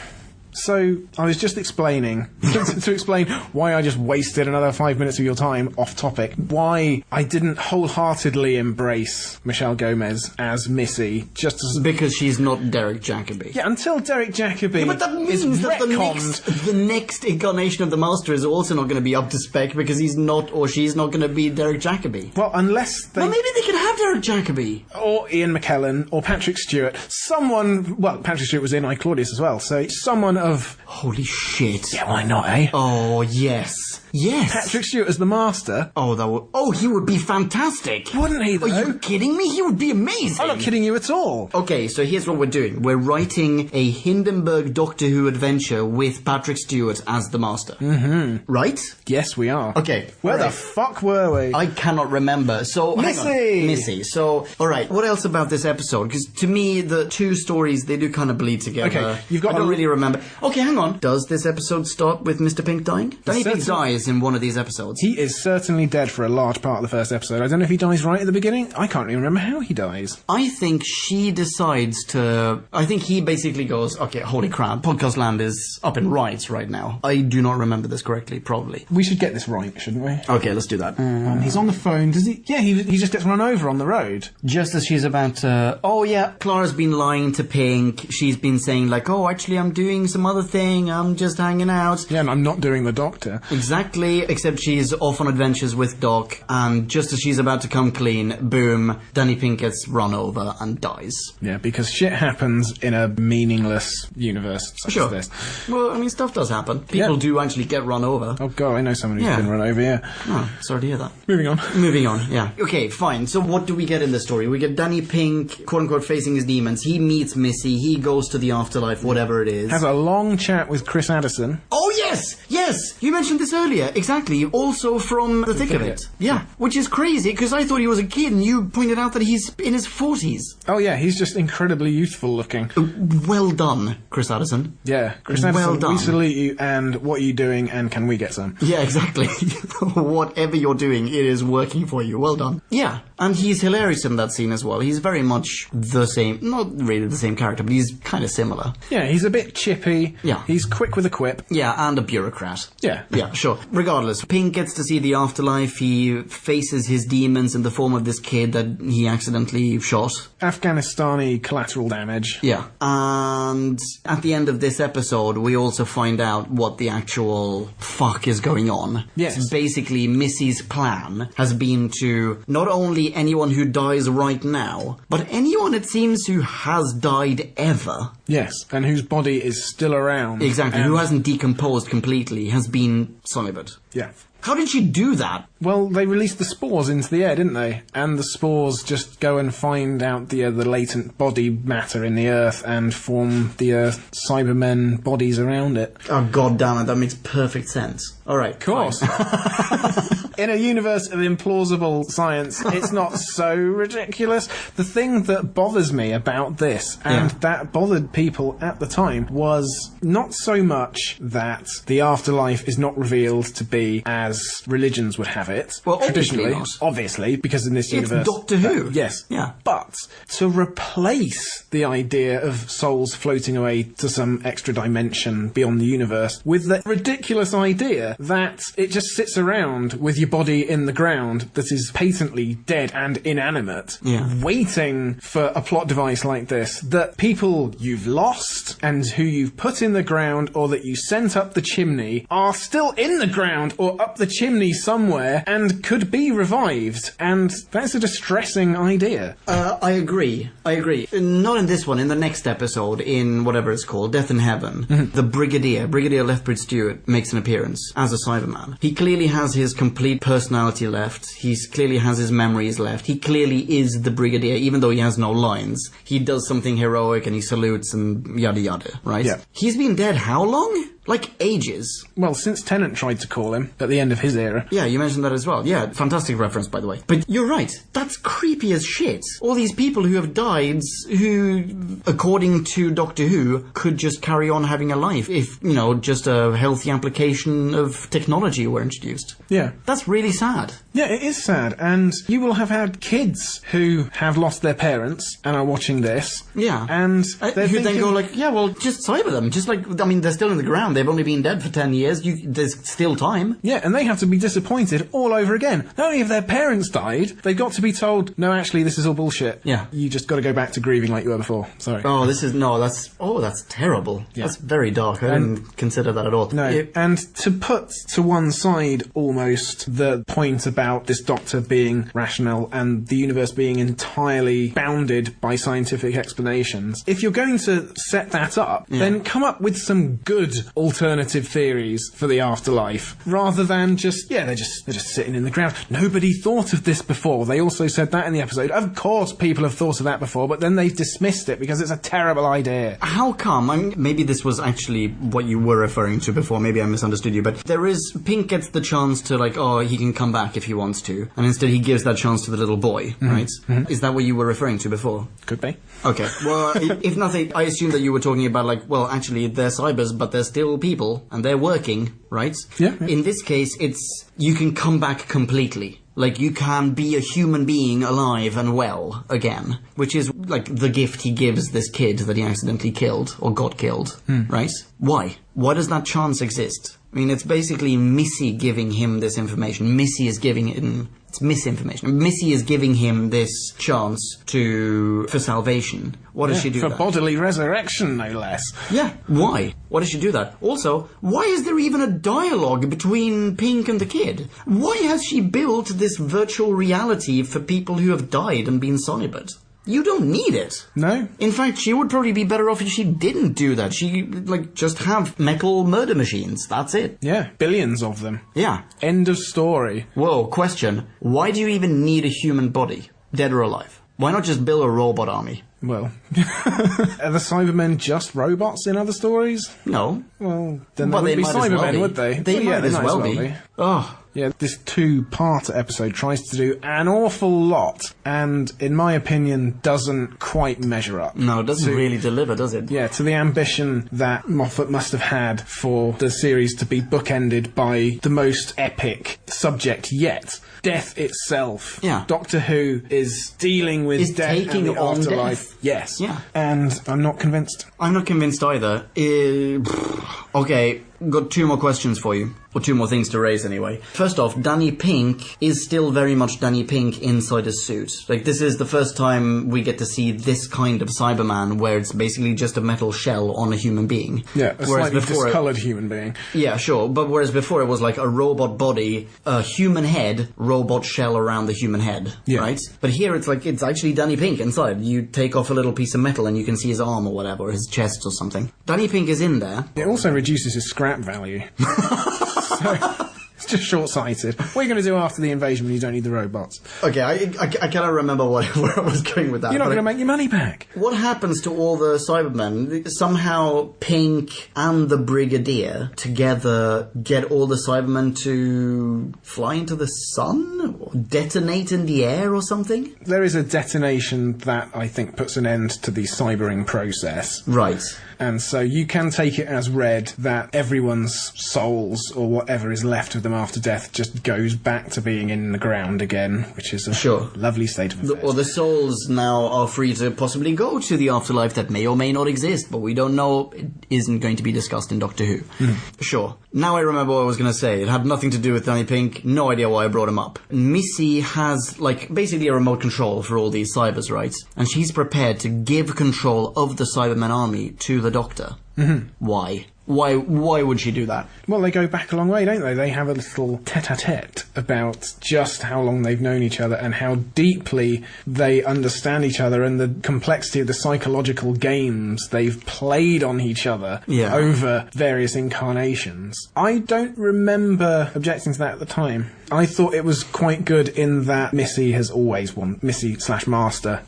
So, I was just explaining, to explain why I just wasted another 5 minutes of your time off topic, why I didn't wholeheartedly embrace Michelle Gomez as Missy, just as... Because she's not Derek Jacobi. Yeah, until Derek Jacobi but that means that the next incarnation of the Master is also not going to be up to spec, because he's not, or she's not going to be Derek Jacobi. Well, unless they... Well, maybe they could have Derek Jacobi. Or Ian McKellen, or Patrick Stewart. Someone... Well, Patrick Stewart was in I, Claudius as well, so someone of... Holy shit. Yeah, why not, eh? Oh, yes. Yes. Patrick Stewart as the master. Oh, he would be fantastic. Wouldn't he, though? Are you kidding me? He would be amazing. I'm not kidding you at all. Okay, so here's what we're doing. We're writing a Hindenburg Doctor Who adventure with Patrick Stewart as the master. Mm-hmm. Right? Yes, we are. Okay. Where the fuck were we? I cannot remember. So, Missy. So, alright, what else about this episode? Because to me, the two stories, they do kind of bleed together. Okay, I don't really remember. Okay, hang on. Does this episode start with Mr. Pink dying? Danny Pink dies in one of these episodes. He is certainly dead for a large part of the first episode. I don't know if he dies right at the beginning. I can't even remember how he dies. I think she decides to... I think he basically goes, okay, holy crap, Podcast Land is up in rights right now. I do not remember this correctly, probably. We should get this right, shouldn't we? Okay, let's do that. He's on the phone. Does he? Yeah, he just gets run over on the road. Just as she's about to... Oh, yeah, Clara's been lying to Pink. She's been saying, like, oh, actually, I'm doing some other thing. I'm just hanging out. Yeah, and I'm not doing the Doctor. Exactly, except she's off on adventures with Doc, and just as she's about to come clean, boom, Danny Pink gets run over and dies. Yeah, because shit happens in a meaningless universe such as this. Well, I mean, stuff does happen. People do actually get run over. Oh god, I know someone who's been run over, yeah. Oh, sorry to hear that. Moving on, yeah. Okay, fine. So what do we get in this story? We get Danny Pink, quote-unquote, facing his demons. He meets Missy, he goes to the afterlife, whatever it is. Has a long chat with Chris Addison. Oh, yes! You mentioned this earlier. Exactly. Also from The Thick of It. Yeah. Which is crazy, because I thought he was a kid, and you pointed out that he's in his 40s. Oh, yeah, he's just incredibly youthful looking. Well done, Chris Addison. Yeah, Chris Addison, well done. We salute you, and what are you doing, and can we get some? Yeah, exactly. Whatever you're doing, it is working for you. Well done. Yeah, and he's hilarious in that scene as well. He's very much the same, not really the same character, but he's kind of similar. Yeah, he's a bit chippy. Yeah. He's quick with a quip. Yeah, and a bureaucrat. Yeah, sure. Regardless, Pink gets to see the afterlife. He faces his demons in the form of this kid that he accidentally shot. Afghanistani collateral damage. Yeah. And at the end of this episode, we also find out what the actual fuck is going on. Yes. So basically, Missy's plan has been to not only anyone who dies right now, but anyone, it seems, who has died ever. Yes, and whose body is still around. Exactly, who hasn't decomposed. almost completely has been Sonibert. Yeah. How did she do that? Well, they released the spores into the air, didn't they? And the spores just go and find out the latent body matter in the Earth and form the Cybermen bodies around it. Oh, god damn it, that makes perfect sense. Alright, of course. In a universe of implausible science, it's not so ridiculous. The thing that bothers me about this, and that bothered people at the time, was not so much that the afterlife is not revealed to be as religions would have it. Well, traditionally, obviously, because in this universe... It's Doctor Who. Yes. Yeah. But to replace the idea of souls floating away to some extra dimension beyond the universe with the ridiculous idea that it just sits around with your body in the ground that is patently dead and inanimate, waiting for a plot device like this, that people you've lost and who you've put in the ground or that you sent up the chimney are still in the ground or up the chimney somewhere and could be revived. And that's a distressing idea. I agree. Not in this one, in the next episode, in whatever it's called, Death in Heaven, the Brigadier Lethbridge Stewart, makes an appearance as a Cyberman. He clearly has his complete personality left. He clearly has his memories left. He clearly is the Brigadier, even though he has no lines. He does something heroic and he salutes and yada yada, right? Yeah. He's been dead how long? Like ages. Well, since Tennant tried to call him at the end of his era. Yeah, you mentioned that as well. Yeah, fantastic reference, by the way. But you're right. That's creepy as shit. All these people who have died, who, according to Doctor Who, could just carry on having a life if, just a healthy application of technology were introduced. Yeah. That's really sad. Yeah, it is sad. And you will have had kids who have lost their parents and are watching this. Yeah. And who then go like, yeah, well, just cyber them. Just like, they're still in the ground. They've only been dead for 10 years. There's still time. Yeah, and they have to be disappointed all over again. Not only have their parents died, they've got to be told, no, actually, this is all bullshit. Yeah. You just got to go back to grieving like you were before. Sorry. That's terrible. Yeah. That's very dark. I didn't consider that at all. No, and to put to one side almost the point about this Doctor being rational and the universe being entirely bounded by scientific explanations, if you're going to set that up, then come up with some good alternative theories for the afterlife, rather than they're just sitting in the ground. Nobody thought of this before. They also said that in the episode. Of course people have thought of that before, but then they've dismissed it because it's a terrible idea. How come? Maybe this was actually what you were referring to before. Maybe I misunderstood you, but Pink gets the chance to he can come back if he wants to, and instead he gives that chance to the little boy, right? Mm-hmm. Is that what you were referring to before? Could be. Okay. Well, if nothing, I assume that you were talking about actually they're cybers, but they're still people, and they're working, right? Yeah. In this case, you can come back completely. Like, you can be a human being alive and well again, which is, the gift he gives this kid that he accidentally killed, or got killed, right? Why? Why does that chance exist? It's basically Missy giving him this information. Missy is giving him... It's misinformation. Missy is giving him this chance for salvation. Why does she do that? For bodily resurrection, no less. Yeah. Why? Why does she do that? Also, why is there even a dialogue between Pink and the kid? Why has she built this virtual reality for people who have died and been Sonibert? You don't need it. No. In fact, she would probably be better off if she didn't do that. She, just have metal murder machines. That's it. Yeah, billions of them. Yeah. End of story. Whoa, question. Why do you even need a human body? Dead or alive? Why not just build a robot army? Well, are the Cybermen just robots in other stories? No. Well, then they wouldn't be Cybermen, would they? They might as well be. Oh. Yeah, this two-part episode tries to do an awful lot, and in my opinion, doesn't quite measure up. No, it doesn't really deliver, does it? Yeah, to the ambition that Moffat must have had for the series to be bookended by the most epic subject yet. Death itself. Yeah. Doctor Who is dealing with death taking and the on afterlife. Death. Yes. Yeah. And I'm not convinced. I'm not convinced either. Okay, got two more questions for you. Or two more things to raise anyway. First off, Danny Pink is still very much Danny Pink inside his suit. This is the first time we get to see this kind of Cyberman where it's basically just a metal shell on a human being. Yeah, a slightly discoloured human being. Yeah, sure. But whereas before it was like a robot body, a human head, robot shell around the human head. Yeah. Right? But here it's actually Danny Pink inside. You take off a little piece of metal and you can see his arm or whatever, or his chest or something. Danny Pink is in there. It also reduces his scratch scrap value. So, it's just short-sighted. What are you going to do after the invasion when you don't need the robots? Okay, I cannot remember where I was going with that. You're not going to make your money back. What happens to all the Cybermen? Somehow Pink and the Brigadier together get all the Cybermen to fly into the sun? Or detonate in the air or something? There is a detonation that I think puts an end to the cybering process. Right. And so you can take it as read that everyone's souls, or whatever is left of them after death, just goes back to being in the ground again, which is a lovely state of affairs. Or the souls now are free to possibly go to the afterlife that may or may not exist, but we don't know. It isn't going to be discussed in Doctor Who. Sure. Now I remember what I was going to say. It had nothing to do with Danny Pink. No idea why I brought him up. Missy has, basically a remote control for all these cybers, right? And she's prepared to give control of the Cybermen army to the Doctor. Why? Why would she do that? Well, they go back a long way, don't they? They have a little tete-a-tete about just how long they've known each other and how deeply they understand each other and the complexity of the psychological games they've played on each other over various incarnations. I don't remember objecting to that at the time. I thought it was quite good in that Missy/Master,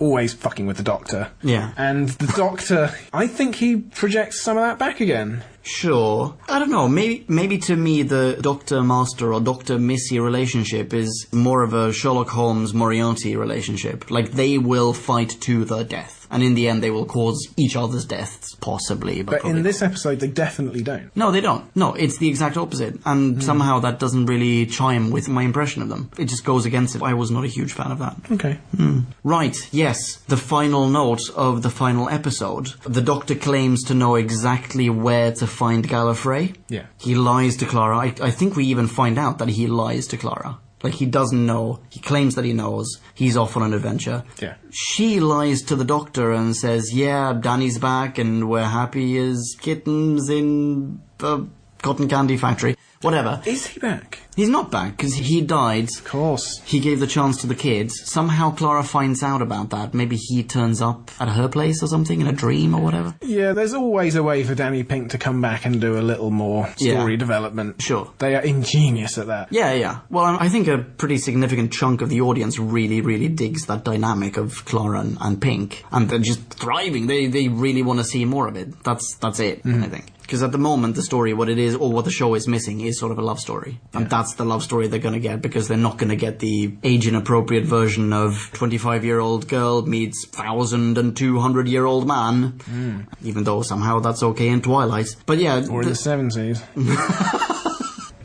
always fucking with the Doctor. Yeah. And the Doctor, I think he projects some of that back again. Sure. I don't know. Maybe to me the Doctor Master or Doctor Missy relationship is more of a Sherlock Holmes Moriarty relationship. Like, they will fight to the death. And in the end, they will cause each other's deaths, possibly. But in this episode, they definitely don't. No, they don't. No, it's the exact opposite. And somehow that doesn't really chime with my impression of them. It just goes against it. I was not a huge fan of that. Okay. Right, yes. The final note of the final episode. The Doctor claims to know exactly where to find Gallifrey. Yeah. He lies to Clara. I think we even find out that he lies to Clara. Like, he doesn't know. He claims that he knows. He's off on an adventure. Yeah. She lies to the Doctor and says, yeah, Danny's back and we're happy as kittens in a cotton candy factory. Whatever. Is he back? He's not back, because he died. Of course. He gave the chance to the kids. Somehow Clara finds out about that. Maybe he turns up at her place or something in a dream or whatever. Yeah, there's always a way for Danny Pink to come back and do a little more story development. Sure. They are ingenious at that. Yeah. Well, I think a pretty significant chunk of the audience really, really digs that dynamic of Clara and Pink. And they're just thriving. They really want to see more of it. That's it, I think. Because at the moment, the story, what it is, or what the show is missing, is sort of a love story. And that's the love story they're going to get, because they're not going to get the age-inappropriate version of 25-year-old girl meets 1,200-year-old man. Even though somehow that's okay in Twilight. But yeah... Or in the 70s.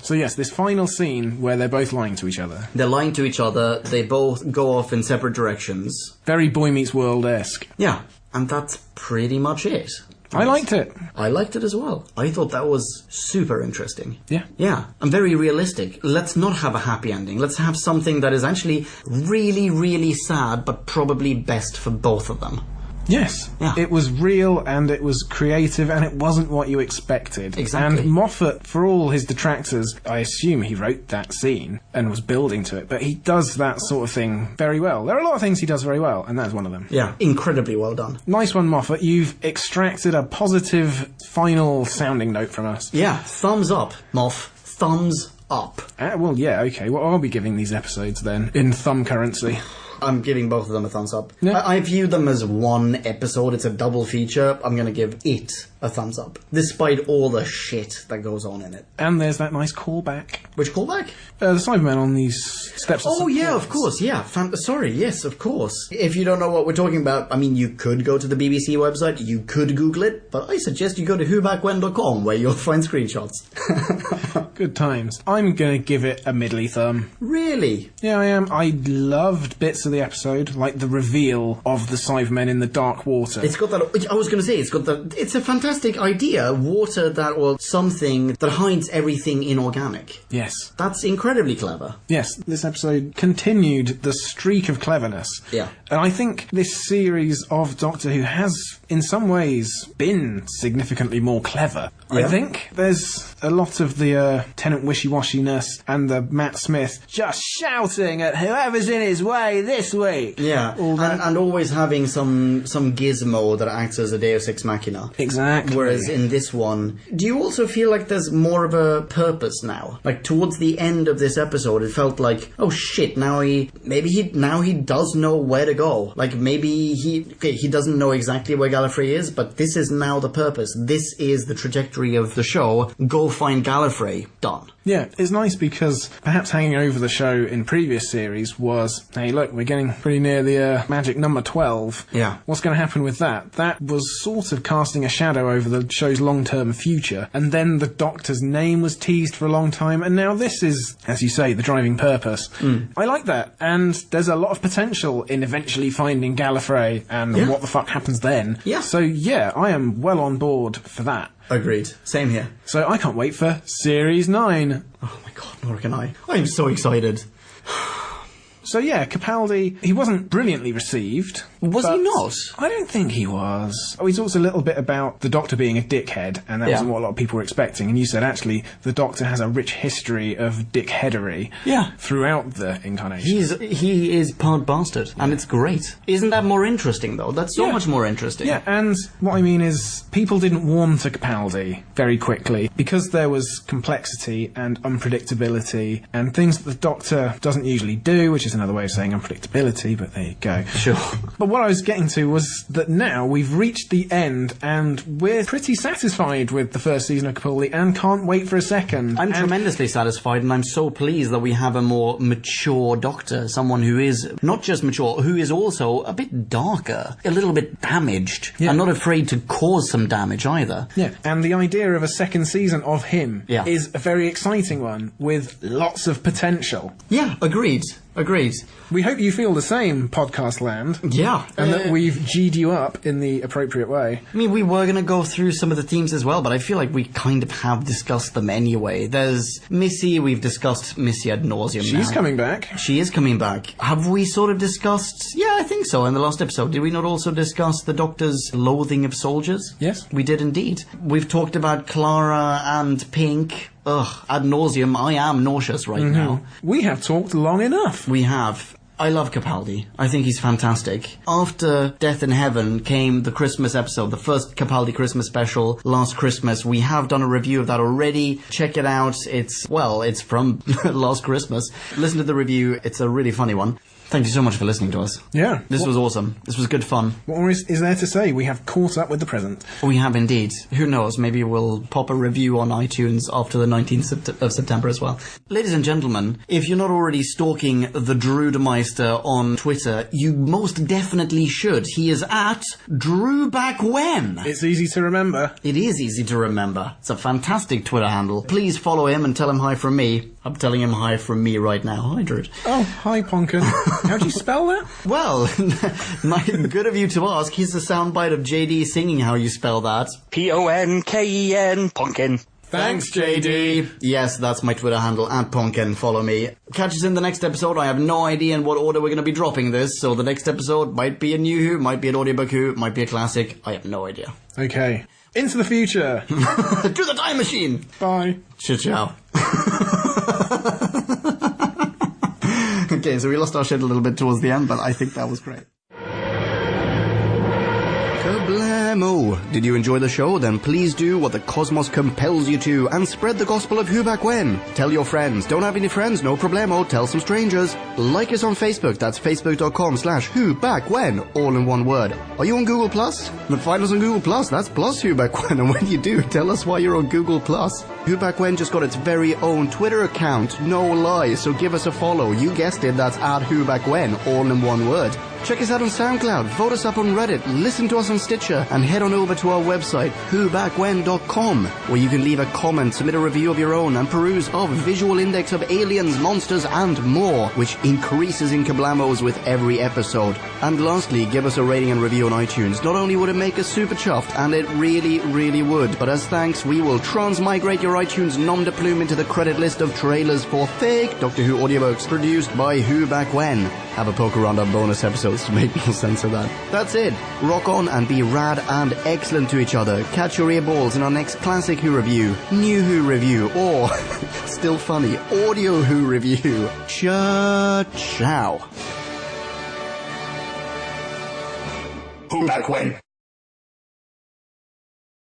So yes, this final scene where they're both lying to each other. They're lying to each other. They both go off in separate directions. Very Boy Meets World-esque. Yeah. And that's pretty much it. I liked it. I liked it as well. I thought that was super interesting. Yeah. Yeah. And very realistic. Let's not have a happy ending. Let's have something that is actually really, really sad, but probably best for both of them. Yes. Yeah. It was real and it was creative and it wasn't what you expected. Exactly. And Moffat, for all his detractors, I assume he wrote that scene and was building to it, but he does that sort of thing very well. There are a lot of things he does very well, and that's one of them. Yeah. Incredibly well done. Nice one, Moffat. You've extracted a positive final sounding note from us. Yeah. Thumbs up, Moff. Thumbs up. Well, yeah, okay. Well, I'll be giving these episodes then in thumb currency. I'm giving both of them a thumbs up. Yeah. I view them as one episode. It's a double feature. I'm going to give it a thumbs up, despite all the shit that goes on in it. And there's that nice callback. Which callback? The Cybermen on these steps. Oh, yeah, of course, yeah. Sorry, yes, of course. If you don't know what we're talking about, I mean, you could go to the BBC website, you could Google it, but I suggest you go to whobackwen.com, where you'll find screenshots. Good times. I'm going to give it a middly thumb. Really? Yeah, I am. I loved bits of the episode, like the reveal of the Cybermen in the dark water. It's got that, I was going to say, it's a fantastic idea, water that, or something that hides everything inorganic. Yes. That's incredibly clever. Yes, this episode continued the streak of cleverness. Yeah. And I think this series of Doctor Who has, in some ways, been significantly more clever. Yeah. I think there's a lot of the the Tenant Wishy-Washiness and the Matt Smith just shouting at whoever's in his way this week. Yeah, and always having some gizmo that acts as a Deus Ex Machina. Exactly. Whereas in this one, do you also feel like there's more of a purpose now? Like towards the end of this episode, it felt like, oh shit, now he does know where to go. Like maybe he doesn't know exactly where Gallifrey is, but this is now the purpose. This is the trajectory of the show. Go find Gallifrey. Done. Yeah, it's nice because perhaps hanging over the show in previous series was, hey, look, we're getting pretty near the magic number 12. Yeah. What's going to happen with that? That was sort of casting a shadow over the show's long-term future, and then the Doctor's name was teased for a long time, and now this is, as you say, the driving purpose. I like that, and there's a lot of potential in eventually finding Gallifrey and what the fuck happens then. Yeah. So, yeah, I am well on board for that. Agreed. Same here. So I can't wait for Series 9. Oh my god, nor can I. I'm so excited. So yeah, Capaldi, he wasn't brilliantly received. Was he not? I don't think he was. Oh, he talks a little bit about the Doctor being a dickhead, and that wasn't what a lot of people were expecting. And you said, actually, the Doctor has a rich history of dickheadery throughout the incarnation. He is part bastard, and it's great. Isn't that more interesting, though? That's so much more interesting. Yeah, and what I mean is, people didn't warm to Capaldi very quickly, because there was complexity and unpredictability, and things that the Doctor doesn't usually do, which is another way of saying unpredictability, but there you go. Sure. But what I was getting to was that now we've reached the end and we're pretty satisfied with the first season of Capaldi and can't wait for a second. I'm tremendously satisfied, and I'm so pleased that we have a more mature Doctor, someone who is not just mature, who is also a bit darker, a little bit damaged, and not afraid to cause some damage either. Yeah, and the idea of a second season of him is a very exciting one with lots of potential. Yeah, agreed. Agreed. We hope you feel the same, podcast land. Yeah. And that we've G'd you up in the appropriate way. I mean, we were going to go through some of the themes as well, but I feel like we kind of have discussed them anyway. There's Missy, we've discussed Missy ad nauseum. She's coming back. She is coming back. Have we sort of discussed... Yeah, I think so, in the last episode. Did we not also discuss the Doctor's loathing of soldiers? Yes. We did indeed. We've talked about Clara and Pink... Ugh, ad nauseum, I am nauseous right now. We have talked long enough. We have. I love Capaldi. I think he's fantastic. After Death in Heaven came the Christmas episode, the first Capaldi Christmas special last Christmas. We have done a review of that already. Check it out. It's from last Christmas. Listen to the review. It's a really funny one. Thank you so much for listening to us. Yeah. This was awesome. This was good fun. What more is there to say? We have caught up with the present. We have indeed. Who knows? Maybe we'll pop a review on iTunes after the 19th of September as well. Ladies and gentlemen, if you're not already stalking the Drudemeister on Twitter, you most definitely should. He is at DrewBackWhen. It's easy to remember. It is easy to remember. It's a fantastic Twitter handle. Please follow him and tell him hi from me. I'm telling him hi from me right now. Hi, Drew. Oh, hi, Ponkin. How do you spell that? Well, good of you to ask. Here's a soundbite of JD singing how you spell that. Ponken, Ponkin. Thanks, JD. Yes, that's my Twitter handle, @Ponken. Follow me. Catch us in the next episode. I have no idea in what order we're going to be dropping this, so the next episode might be a new Who, might be an audiobook Who, might be a classic. I have no idea. Okay. Into the future. To the time machine. Bye. Ciao. Okay, so we lost our shit a little bit towards the end, but I think that was great. Kablamo! Did you enjoy the show? Then please do what the cosmos compels you to and spread the gospel of Who Back When. Tell your friends. Don't have any friends? No problemo. Tell some strangers. Like us on Facebook. That's facebook.com/Who Back When, all in one word. Are you on Google Plus? Then find us on Google Plus. That's plus Who Back When. And when you do, tell us why you're on Google Plus. Who Back When just got its very own Twitter account. No lie. So give us a follow. You guessed it. That's @Who Back When, all in one word. Check us out on SoundCloud, vote us up on Reddit, listen to us on Stitcher, and head on over to our website, whobackwen.com, where you can leave a comment, submit a review of your own, and peruse our visual index of aliens, monsters, and more, which increases in kablamos with every episode. And lastly, give us a rating and review on iTunes. Not only would it make us super chuffed, and it really, really would, but as thanks, we will transmigrate your iTunes nom de plume into the credit list of trailers for fake Doctor Who audiobooks produced by Who Back When. have a poke around our bonus episodes to make more sense of that. That's it. Rock on and be rad and excellent to each other. Catch your earballs in our next Classic Who review, New Who review, or, still funny, Audio Who review. Ciao. Who back when?